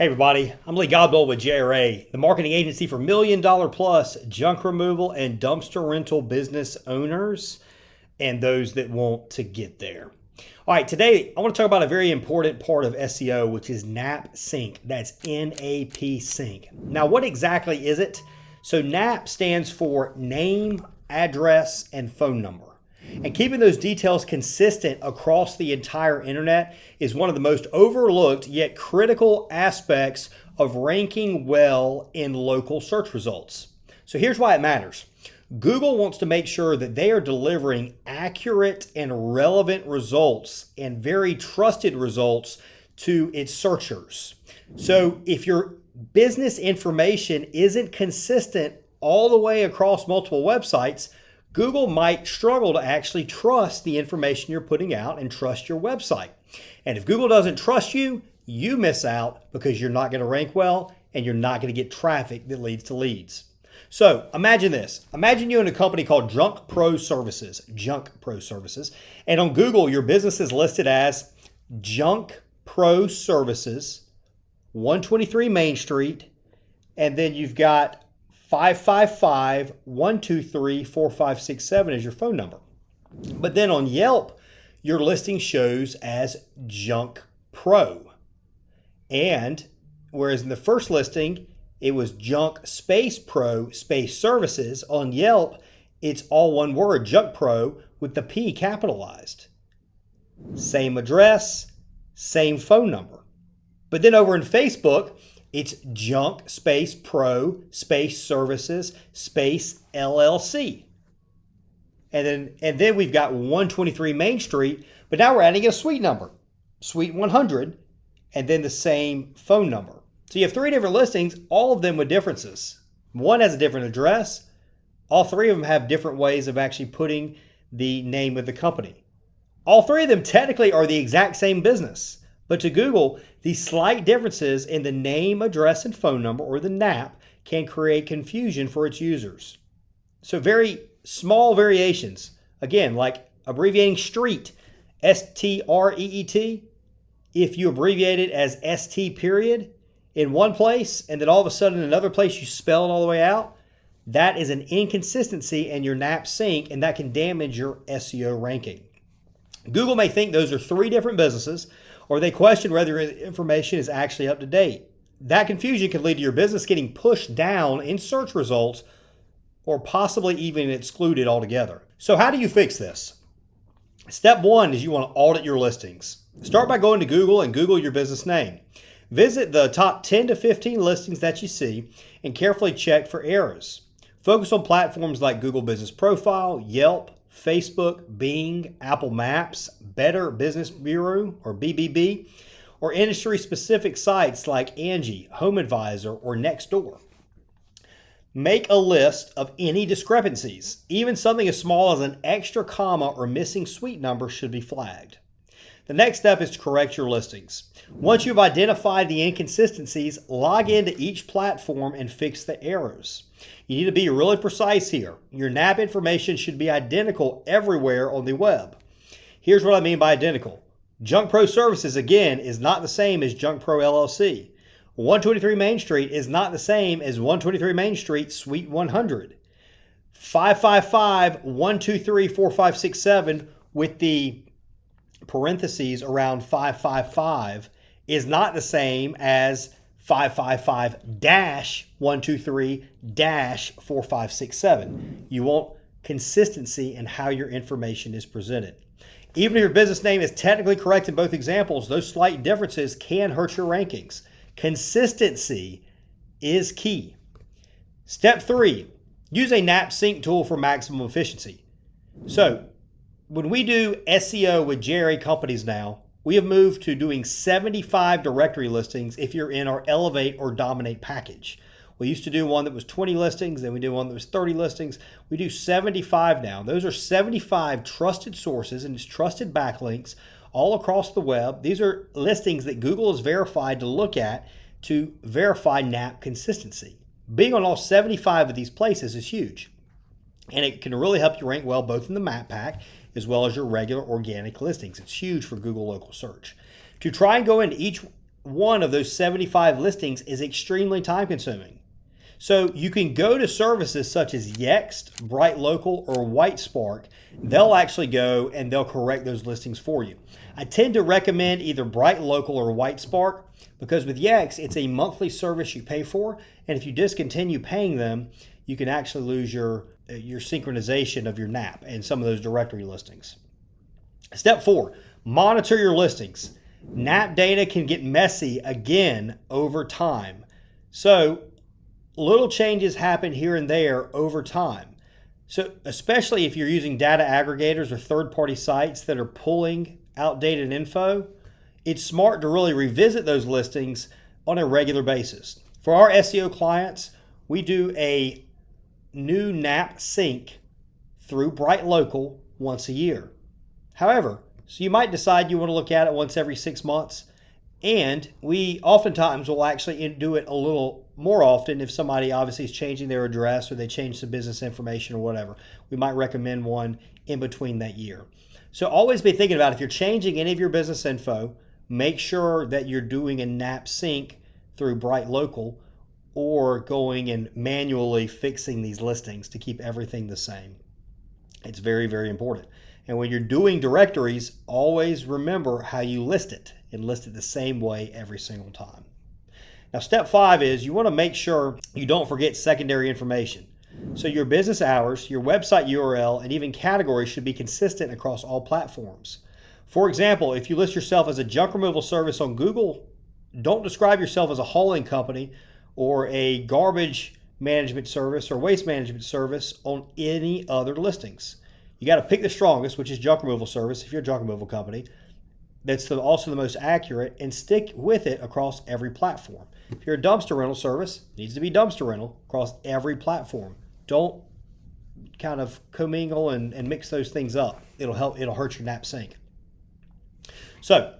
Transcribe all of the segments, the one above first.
Hey everybody, I'm Lee Godbold with JRA, the marketing agency for $1 million plus junk removal and dumpster rental business owners and those that want to get there. All right, today I want to talk about a very important part of SEO, which is NAP Sync. That's NAP Sync. Now, what exactly is it? So NAP stands for name, address, and phone number. And keeping those details consistent across the entire internet is one of the most overlooked yet critical aspects of ranking well in local search results. So here's why it matters. Google wants to make sure that they are delivering accurate and relevant results and very trusted results to its searchers. So if your business information isn't consistent all the way across multiple websites, Google might struggle to actually trust the information you're putting out and trust your website. And if Google doesn't trust you, you miss out because you're not going to rank well and you're not going to get traffic that leads to leads. So imagine this. Imagine you in a company called Junk Pro Services, and on Google, your business is listed as Junk Pro Services, 123 Main Street, and then you've got 555-123-4567 as your phone number. But then on Yelp, your listing shows as Junk Pro. And whereas in the first listing, it was Junk Space Pro Space Services, on Yelp, it's all one word, Junk Pro, with the P capitalized. Same address, same phone number. Then over in Facebook, it's Junk Space Pro Space Services Space LLC. And then we've got 123 Main Street, but now we're adding a suite number, Suite 100, and then the same phone number. So you have three different listings, all of them with differences. One has a different address. All three of them have different ways of actually putting the name of the company. All three of them technically are the exact same business. But to Google, these slight differences in the name, address, and phone number, or the NAP, can create confusion for its users. So very small variations, again, like abbreviating street, S-T-R-E-E-T, if you abbreviate it as S-T period in one place, and then all of a sudden in another place you spell it all the way out, that is an inconsistency in your NAP sync, and that can damage your SEO ranking. Google may think those are three different businesses, or they question whether information is actually up to date. That confusion can lead to your business getting pushed down in search results or possibly even excluded altogether. So how do you fix this? Step one is you want to audit your listings. Start by going to Google and Google your business name. Visit the top 10 to 15 listings that you see and carefully check for errors. Focus on platforms like Google Business Profile, Yelp, Facebook, Bing, Apple Maps, Better Business Bureau or BBB, or industry-specific sites like Angie, Home Advisor, or Nextdoor. Make a list of any discrepancies. Even something as small as an extra comma or missing suite number should be flagged. The next step is to correct your listings. Once you've identified the inconsistencies, log into each platform and fix the errors. You need to be really precise here. Your NAP information should be identical everywhere on the web. Here's what I mean by identical. Junk Pro Services, again, is not the same as Junk Pro LLC. 123 Main Street is not the same as 123 Main Street Suite 100. 555-123-4567 with the parentheses around 555 is not the same as 555-123-4567. You want consistency in how your information is presented. Even if your business name is technically correct in both examples, those slight differences can hurt your rankings. Consistency is key. Step 3, use a NAP sync tool for maximum efficiency. So when we do SEO with JRA companies now, we have moved to doing 75 directory listings if you're in our Elevate or Dominate package. We used to do one that was 20 listings, then we did one that was 30 listings. We do 75 now. Those are 75 trusted sources and trusted backlinks all across the web. These are listings that Google has verified to look at to verify NAP consistency. Being on all 75 of these places is huge, and it can really help you rank well both in the map pack as well as your regular organic listings. It's huge for Google local search. To try and go into each one of those 75 listings is extremely time consuming. So you can go to services such as Yext, Bright Local, or White Spark. They'll actually go and they'll correct those listings for you. I tend to recommend either Bright Local or White Spark because with Yext, it's a monthly service you pay for. And if you discontinue paying them, you can actually lose your synchronization of your NAP and some of those directory listings. Step 4, monitor your listings. NAP data can get messy again over time. So little changes happen here and there over time. So especially if you're using data aggregators or third-party sites that are pulling outdated info, it's smart to really revisit those listings on a regular basis. For our SEO clients, we do a new NAP sync through Bright Local once a year. However, so you might decide you want to look at it once every 6 months, and we oftentimes will actually do it a little more often if somebody obviously is changing their address or they change some business information or whatever. We might recommend one in between that year. So always be thinking about if you're changing any of your business info, make sure that you're doing a NAP sync through Bright Local or going and manually fixing these listings to keep everything the same. It's very, very important. And when you're doing directories, always remember how you list it and list it the same way every single time. Now, step 5 is you want to make sure you don't forget secondary information. So your business hours, your website URL, and even categories should be consistent across all platforms. For example, if you list yourself as a junk removal service on Google, don't describe yourself as a hauling company or a garbage management service or waste management service on any other listings. You got to pick the strongest, which is junk removal service if you're a junk removal company. That's also the most accurate, and stick with it across every platform. If you're a dumpster rental service, it needs to be dumpster rental across every platform. Don't kind of commingle and mix those things up. It'll hurt your NAP sync. So,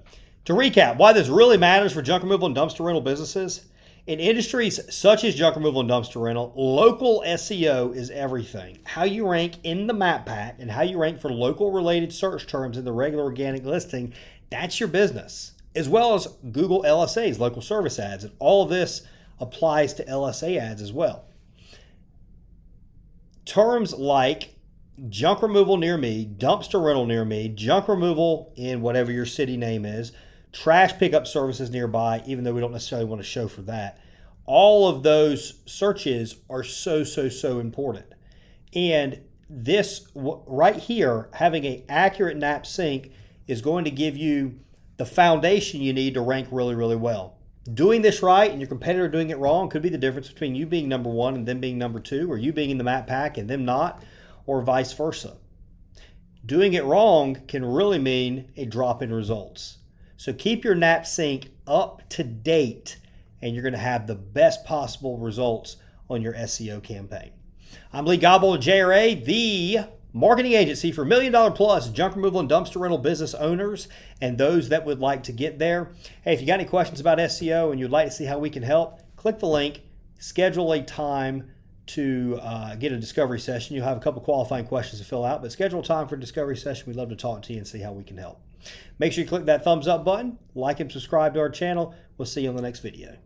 to recap, why this really matters for junk removal and dumpster rental businesses. In industries such as junk removal and dumpster rental, local SEO is everything. How you rank in the map pack and how you rank for local related search terms in the regular organic listing, that's your business. As well as Google LSAs, local service ads. And all of this applies to LSA ads as well. Terms like junk removal near me, dumpster rental near me, junk removal in whatever your city name is, trash pickup services nearby, even though we don't necessarily want to show for that. All of those searches are so important. And this right here, having an accurate NAP sync is going to give you the foundation you need to rank really, really well. Doing this right and your competitor doing it wrong could be the difference between you being number 1 and them being number 2, or you being in the map pack and them not, or vice versa. Doing it wrong can really mean a drop in results. So keep your NAP sync up to date and you're going to have the best possible results on your SEO campaign. I'm Lee Godbold of JRA, the marketing agency for $1 million plus junk removal and dumpster rental business owners and those that would like to get there. Hey, if you got any questions about SEO and you'd like to see how we can help, click the link, schedule a time to get a discovery session. You'll have a couple qualifying questions to fill out, but schedule a time for a discovery session. We'd love to talk to you and see how we can help. Make sure you click that thumbs up button, like and subscribe to our channel. We'll see you on the next video.